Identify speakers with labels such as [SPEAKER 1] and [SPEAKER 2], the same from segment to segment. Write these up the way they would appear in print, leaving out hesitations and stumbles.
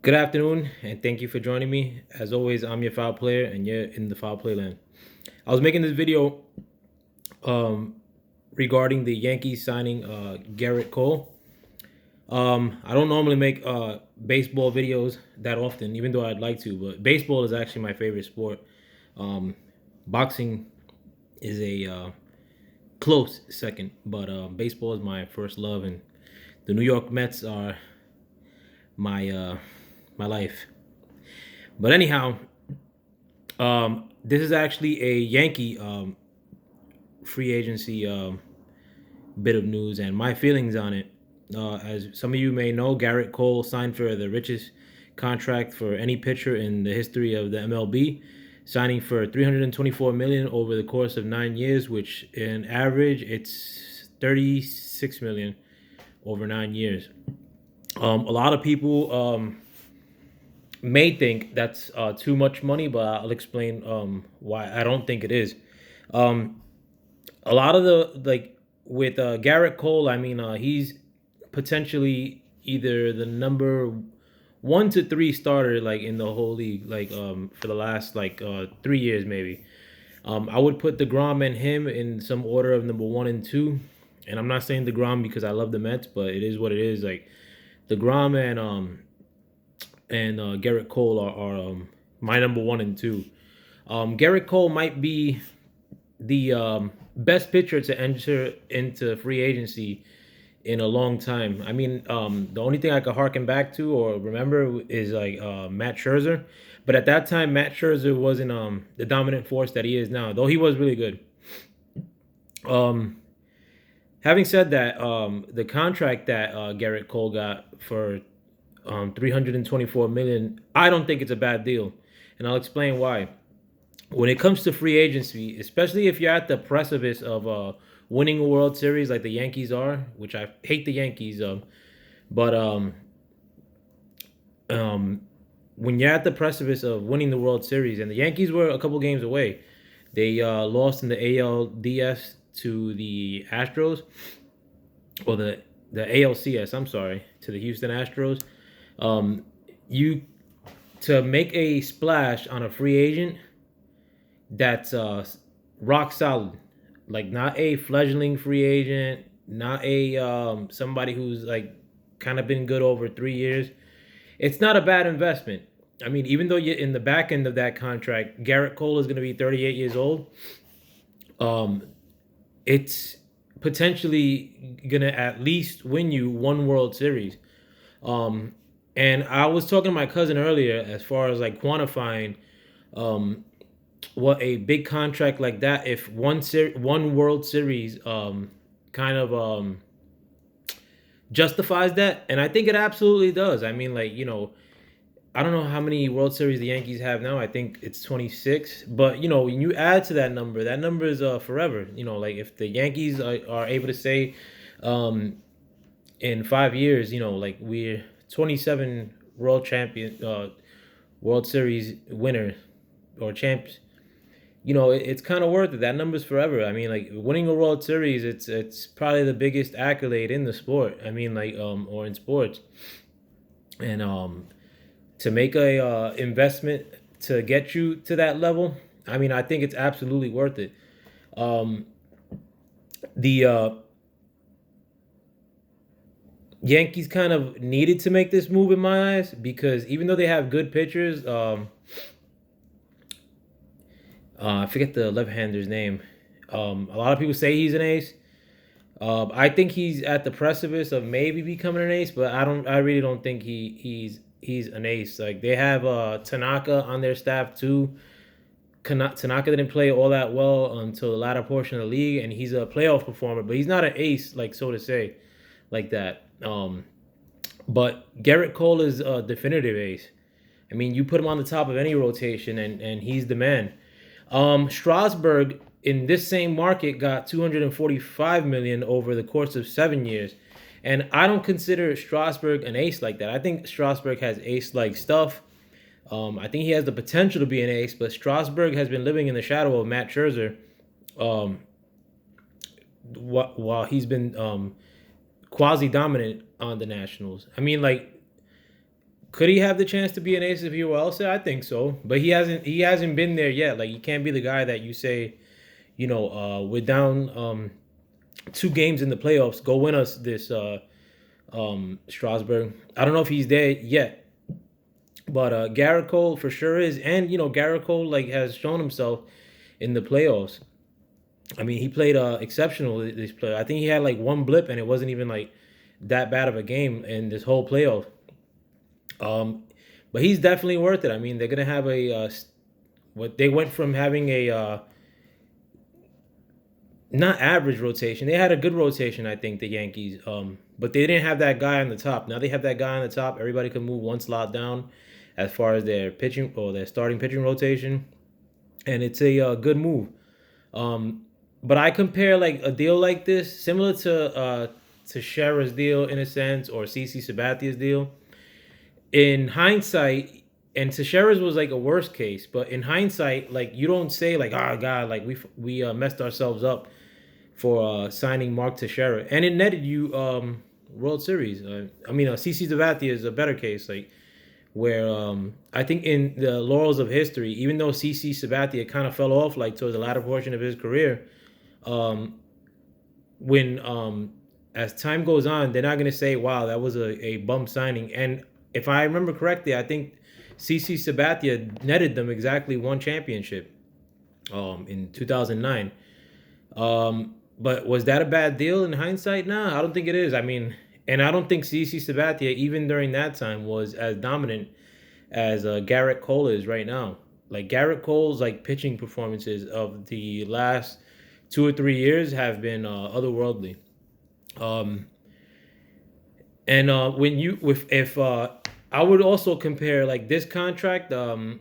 [SPEAKER 1] Good afternoon, and thank you for joining me. As always, I'm your foul player, and you're in the foul play land. I was making this video um, regarding the Yankees signing Gerrit Cole. I don't normally make baseball videos that often, even though I'd like to, but baseball is actually my favorite sport. Um, Boxing is a close second, but baseball is my first love, and the New York Mets are my life. But anyhow, this is actually a Yankee free agency bit of news and my feelings on it. As some of you may know, Gerrit Cole signed for the richest contract for any pitcher in the history of the MLB, signing for 324 million over the course of 9 years, which in average it's 36 million over 9 years. A lot of people may think that's too much money, but I'll explain why I don't think it is. Um, a lot of the with Gerrit Cole, I mean, he's potentially either the number 1 to 3 starter like in the whole league, for the last 3 years maybe. I would put DeGrom and him in some order of number 1 and 2. And I'm not saying DeGrom because I love the Mets, but it is what it is. Like DeGrom and Gerrit Cole are my number 1 and 2. Gerrit Cole might be the best pitcher to enter into free agency in a long time. I mean, the only thing I could harken back to or remember is Matt Scherzer, but at that time, Matt Scherzer wasn't the dominant force that he is now, though he was really good. Having said that, the contract that Gerrit Cole got for 324 million, I don't think it's a bad deal, and I'll explain why. When it comes to free agency, especially if you're at the precipice of winning a World Series like the Yankees are, which I hate the Yankees, but when you're at the precipice of winning the World Series, and the Yankees were a couple games away, they lost in the ALDS to the Astros, or the ALCS. I'm sorry, to the Houston Astros. You to make a splash on a free agent that's rock solid, like not a fledgling free agent, not a somebody who's like kind of been good over 3 years. It's not a bad investment. I mean, even though you're in the back end of that contract, Gerrit Cole is going to be 38 years old. It's potentially going to at least win you one World Series. And I was talking to my cousin earlier as far as like quantifying what a big contract like that, if one World Series kind of justifies that, and I think it absolutely does. I mean, I don't know how many World Series the Yankees have now. I think it's 26. But when you add to that number is forever. Like if the Yankees are able to say, in 5 years, like we're 27 World Series winner or champs. It's kind of worth it. That number's forever. I mean, like winning a World Series, it's probably the biggest accolade in the sport. I mean, or in sports, and to make a investment to get you to that level, I mean, I think it's absolutely worth it. The Yankees kind of needed to make this move in my eyes because even though they have good pitchers, I forget the left-hander's name. A lot of people say he's an ace. I think he's at the precipice of maybe becoming an ace, but I really don't think he's an ace. Like they have Tanaka on their staff too. Tanaka didn't play all that well until the latter portion of the league, and he's a playoff performer, but he's not an ace, like so to say, like that. But Gerrit Cole is a definitive ace. I mean, you put him on the top of any rotation, and he's the man. Strasburg in this same market got 245 million over the course of 7 years, and I don't consider Strasburg an ace like that. I think Strasburg has ace-like stuff. I think he has the potential to be an ace, but Strasburg has been living in the shadow of Matt Scherzer, while he's been quasi dominant on the Nationals. I mean, like Could he have the chance to be an ace if he were elsewhere? I think so, but he hasn't. He hasn't been there yet. Like, he can't be the guy that you say, we're down 2 games in the playoffs. Go win us this, Strasburg. I don't know if he's there yet, but Garrett Cole for sure is, and Garrett Cole like has shown himself in the playoffs. I mean, he played exceptional this play. I think he had like one blip, and it wasn't even like that bad of a game in this whole playoff. Um, but he's definitely worth it. I mean, they're gonna have what they went from having a not average rotation. They had a good rotation, I think, the Yankees. But they didn't have that guy on the top. Now they have that guy on the top. Everybody can move one slot down, as far as their pitching or their starting pitching rotation, and it's a good move. Um, but I compare like a deal like this, similar to Shara's deal in a sense, or CC Sabathia's deal. In hindsight, and Teixeira's was like a worst case, but in hindsight, like you don't say like, oh God, like we messed ourselves up for signing Mark Teixeira, and it netted you World Series. I mean, CC Sabathia is a better case, like where I think in the laurels of history, even though CC Sabathia kind of fell off like towards the latter portion of his career, um, when as time goes on, they're not going to say, "Wow, that was a bum signing." And if I remember correctly, I think CC Sabathia netted them exactly one championship in 2009. But was that a bad deal in hindsight? Nah, I don't think it is. I mean, and I don't think CC Sabathia, even during that time, was as dominant as Garrett Cole is right now. Like Garrett Cole's like pitching performances of the last 2 or 3 years have been otherworldly. Um, and when you with if I would also compare like this contract to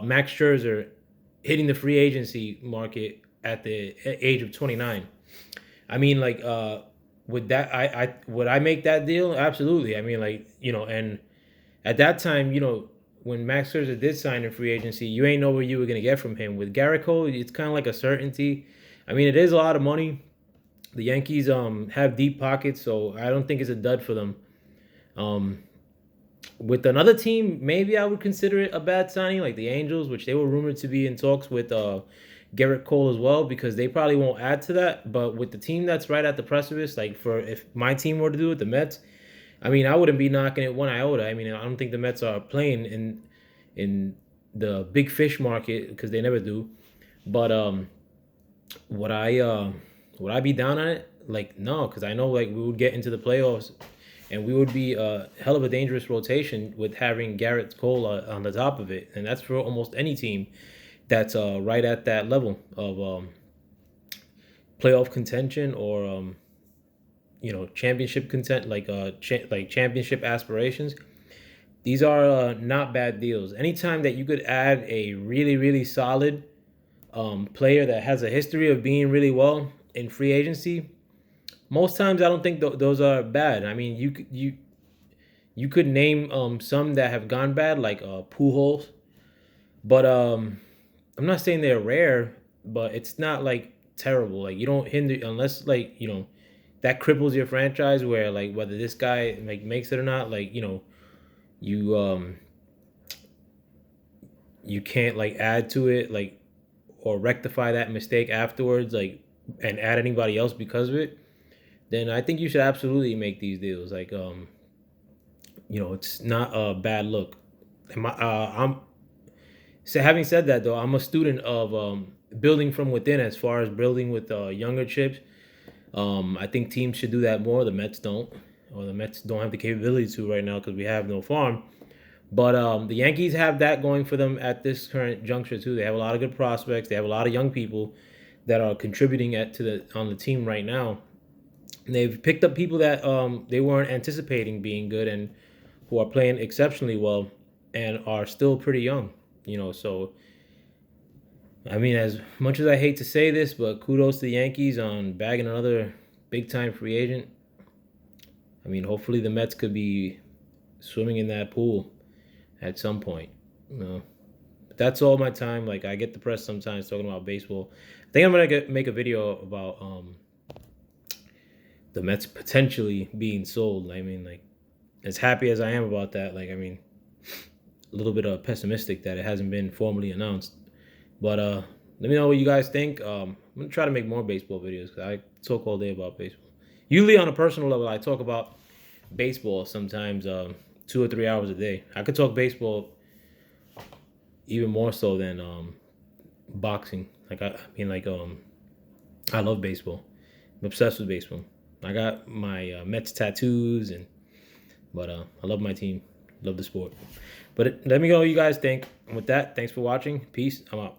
[SPEAKER 1] Max Scherzer hitting the free agency market at the age of 29. I mean, like, would that I would I make that deal? Absolutely. I mean, like, and at that time, when Max Scherzer did sign in free agency, you ain't know what you were gonna get from him. With Garrett Cole, it's kind of like a certainty. I mean, it is a lot of money. The Yankees have deep pockets, so I don't think it's a dud for them. Um, with another team, maybe I would consider it a bad signing, like the Angels, which they were rumored to be in talks with Gerrit Cole as well, because they probably won't add to that. But with the team that's right at the precipice, like for if my team were to do it, the Mets, I mean, I wouldn't be knocking it one iota. I mean, I don't think the Mets are playing in the big fish market because they never do. But would I would I be down on it? Like no, because I know like we would get into the playoffs and we would be a hell of a dangerous rotation with having Garrett Cole on the top of it, and that's for almost any team that's right at that level of playoff contention or championship content, like like championship aspirations. These are not bad deals. Anytime that you could add a really really solid player that has a history of being really well in free agency, most times I don't think those are bad. I mean, you could name some that have gone bad, like Pujols, but I'm not saying they're rare, but it's not like terrible. Like you don't hinder unless like that cripples your franchise where like whether this guy like makes it or not, like you you can't like add to it like or rectify that mistake afterwards like and add anybody else because of it. Then I think you should absolutely make these deals. Like it's not a bad look. I'm so having said that though, I'm a student of building from within as far as building with younger chips. I think teams should do that more. The Mets don't, or the Mets don't have the capability to right now because we have no farm. But the Yankees have that going for them at this current juncture too. They have a lot of good prospects. They have a lot of young people that are contributing to the on the team right now. And they've picked up people that they weren't anticipating being good and who are playing exceptionally well and are still pretty young. So I mean, as much as I hate to say this, but kudos to the Yankees on bagging another big time free agent. I mean, hopefully the Mets could be swimming in that pool at some point. But that's all my time. Like I get depressed sometimes talking about baseball. I think I'm gonna make a video about the Mets potentially being sold. I mean, like, as happy as I am about that, like, I mean, a little bit pessimistic that it hasn't been formally announced. But let me know what you guys think. I'm gonna try to make more baseball videos because I talk all day about baseball. Usually on a personal level, I talk about baseball sometimes 2 or 3 hours a day. I could talk baseball even more so than boxing. Like I mean, like I love baseball. I'm obsessed with baseball. I got my Mets tattoos but I love my team. Love the sport. But let me know what you guys think. And with that, thanks for watching. Peace. I'm out.